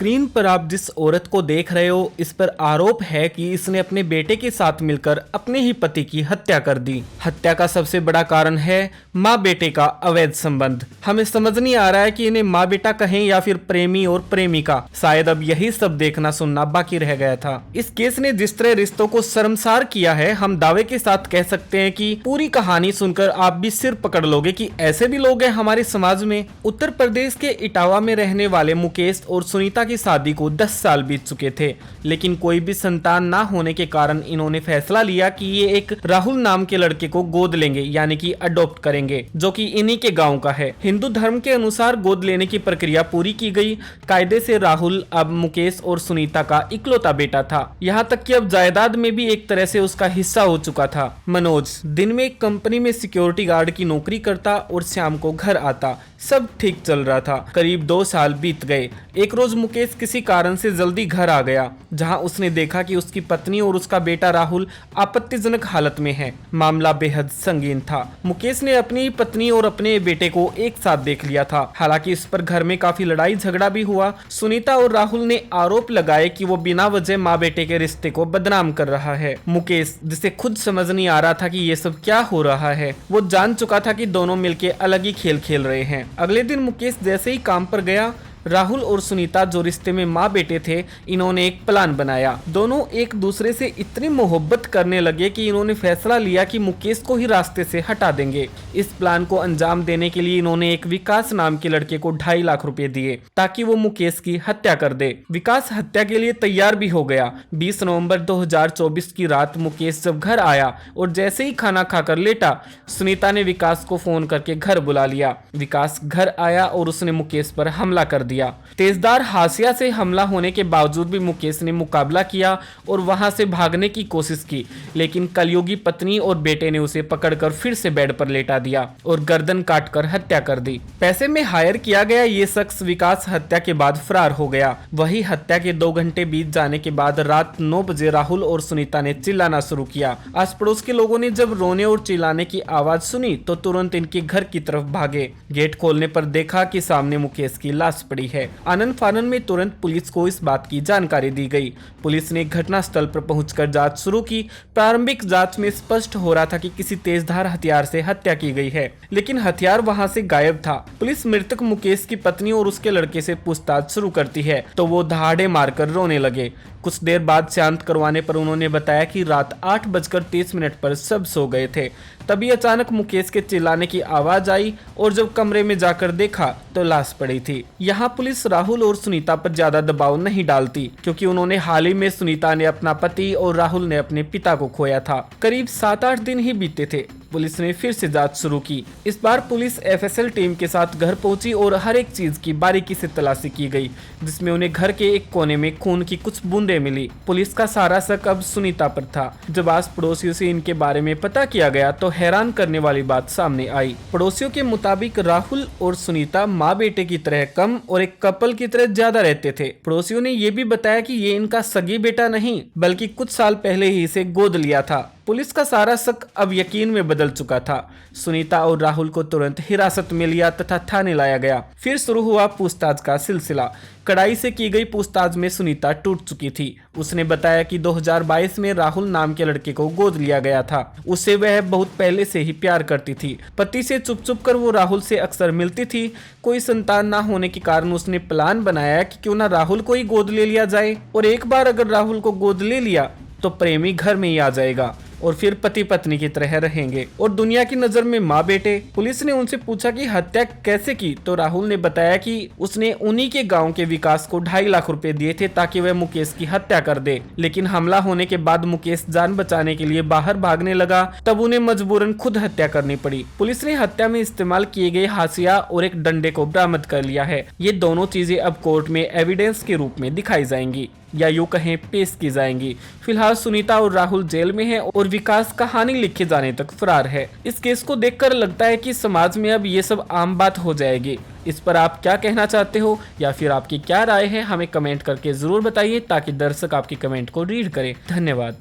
Screen पर आप जिस औरत को देख रहे हो, इस पर आरोप है कि इसने अपने बेटे के साथ मिलकर अपने ही पति की हत्या कर दी। हत्या का सबसे बड़ा कारण है माँ बेटे का अवैध संबंध। हमें समझ नहीं आ रहा है कि इन्हें माँ बेटा कहें या फिर प्रेमी और प्रेमिका। शायद अब यही सब देखना सुनना बाकी रह गया था। इस केस ने जिस तरह रिश्तों को शर्मसार किया है, हम दावे के साथ कह सकते हैं कि पूरी कहानी सुनकर आप भी सिर पकड़ लोगे कि ऐसे भी लोग हैं हमारे समाज में। उत्तर प्रदेश के इटावा में रहने वाले मुकेश और सुनीता की शादी को 10 साल बीत चुके थे, लेकिन कोई भी संतान ना होने के कारण इन्होंने फैसला लिया कि ये एक राहुल नाम के लड़के को गोद लेंगे, यानी कि अडॉप्ट करेंगे, जो कि इन्हीं के गांव का है। हिंदू धर्म के अनुसार गोद लेने की प्रक्रिया पूरी की गई। कायदे से राहुल अब मुकेश और सुनीता का इकलौता बेटा था। यहाँ तक कि अब जायदाद में भी एक तरह से उसका हिस्सा हो चुका था। मनोज दिन में एक कंपनी में सिक्योरिटी गार्ड की नौकरी करता और शाम को घर आता। सब ठीक चल रहा था। करीब 2 साल बीत गए। एक रोज मुकेश किसी कारण से जल्दी घर आ गया, जहां उसने देखा कि उसकी पत्नी और उसका बेटा राहुल आपत्तिजनक हालत में है। मामला बेहद संगीन था। मुकेश ने अपनी पत्नी और अपने बेटे को एक साथ देख लिया था। हालांकि इस पर घर में काफी लड़ाई झगड़ा भी हुआ। सुनीता और राहुल ने आरोप लगाए कि वो बिना वजह माँ बेटे के रिश्ते को बदनाम कर रहा है। मुकेश, जिसे खुद समझ नहीं आ रहा था कि ये सब क्या हो रहा है, वो जान चुका था कि दोनों मिलके अलग ही खेल खेल रहे हैं। अगले दिन मुकेश जैसे ही काम पर गया, राहुल और सुनीता जो रिश्ते में माँ बेटे थे, इन्होंने एक प्लान बनाया। दोनों एक दूसरे से इतनी मोहब्बत करने लगे कि इन्होंने फैसला लिया कि मुकेश को ही रास्ते से हटा देंगे। इस प्लान को अंजाम देने के लिए इन्होंने एक विकास नाम के लड़के को 2.5 लाख रुपए दिए ताकि वो मुकेश की हत्या कर दे। विकास हत्या के लिए तैयार भी हो गया। 20 नवंबर 2024 की रात मुकेश जब घर आया और जैसे ही खाना खाकर लेटा, सुनीता ने विकास को फोन करके घर बुला लिया। विकास घर आया और उसने मुकेश पर हमला कर दिया। तेजदार हाशिया से हमला होने के बावजूद भी मुकेश ने मुकाबला किया और वहां से भागने की कोशिश की, लेकिन कलयुगी पत्नी और बेटे ने उसे पकड़कर फिर से बेड पर लेटा दिया और गर्दन काटकर हत्या कर दी। पैसे में हायर किया गया ये शख्स विकास हत्या के बाद फरार हो गया। वही हत्या के 2 घंटे बीत जाने के बाद रात 9 बजे राहुल और सुनीता ने चिल्लाना शुरू किया। आस पड़ोस के लोगों ने जब रोने और चिल्लाने की आवाज सुनी तो तुरंत इनके घर की तरफ भागे। गेट खोलने पर देखा कि सामने मुकेश की लाश पड़ी है। आनन फानन में तुरंत पुलिस को इस बात की जानकारी दी गई। पुलिस ने घटनास्थल पर पहुंचकर जांच शुरू की। प्रारंभिक जांच में स्पष्ट हो रहा था कि किसी तेजधार हथियार से हत्या की गई है, लेकिन हथियार वहां से गायब था। पुलिस मृतक मुकेश की पत्नी और उसके लड़के से पूछताछ शुरू करती है तो वो दहाड़े मारकर रोने लगे। कुछ देर बाद शांत करवाने पर उन्होंने बताया कि रात 8:30 पर सब सो गए थे। तभी अचानक मुकेश के चिल्लाने की आवाज आई और जब कमरे में जाकर देखा तो लाश पड़ी थी। यहाँ पुलिस राहुल और सुनीता पर ज्यादा दबाव नहीं डालती, क्योंकि उन्होंने हाल ही में सुनीता ने अपना पति और राहुल ने अपने पिता को खोया था। करीब 7-8 दिन ही बीते थे। पुलिस ने फिर से जांच शुरू की। इस बार पुलिस एफएसएल टीम के साथ घर पहुंची और हर एक चीज की बारीकी से तलाशी की गई, जिसमें उन्हें घर के एक कोने में खून की कुछ बूंदें मिली। पुलिस का सारा शक अब सुनीता पर था। जब आस पड़ोसियों से इनके बारे में पता किया गया तो हैरान करने वाली बात सामने आई। पड़ोसियों के मुताबिक राहुल और सुनीता माँ बेटे की तरह कम और एक कपल की तरह ज्यादा रहते थे। पड़ोसियों ने ये भी बताया कि ये इनका सगी बेटा नहीं, बल्कि कुछ साल पहले ही इसे गोद लिया था। पुलिस का सारा शक अब यकीन में बदल चुका था। सुनीता और राहुल को तुरंत हिरासत में लिया तथा थाने लाया गया। फिर शुरू हुआ पूछताछ का सिलसिला। कड़ाई से की गई पूछताछ में सुनीता टूट चुकी थी। उसने बताया कि 2022 में राहुल नाम के लड़के को गोद लिया गया था। उससे वह बहुत पहले से ही प्यार करती थी। पति से चुप कर वो राहुल से अक्सर मिलती थी। कोई संतान ना होने के कारण उसने प्लान बनाया कि क्यों ना राहुल को ही गोद ले लिया जाए, और एक बार अगर राहुल को गोद ले लिया तो प्रेमी घर में ही आ जाएगा और फिर पति पत्नी की तरह रहेंगे और दुनिया की नजर में माँ बेटे। पुलिस ने उनसे पूछा कि हत्या कैसे की, तो राहुल ने बताया कि उसने उन्हीं के गांव के विकास को 2.5 लाख रुपए दिए थे ताकि वह मुकेश की हत्या कर दे। लेकिन हमला होने के बाद मुकेश जान बचाने के लिए बाहर भागने लगा, तब उन्हें मजबूरन खुद हत्या करनी पड़ी। पुलिस ने हत्या में इस्तेमाल किए गए हाशिया और एक डंडे को बरामद कर लिया है। ये दोनों चीजें अब कोर्ट में एविडेंस के रूप में दिखाई जाएंगी, या यूं कहें पेश की जाएंगी। फिलहाल सुनीता और राहुल जेल में हैं और विकास कहानी लिखे जाने तक फरार है। इस केस को देखकर लगता है कि समाज में अब ये सब आम बात हो जाएगी। इस पर आप क्या कहना चाहते हो, या फिर आपकी क्या राय है, हमें कमेंट करके जरूर बताइए ताकि दर्शक आपकी कमेंट को रीड करें। धन्यवाद।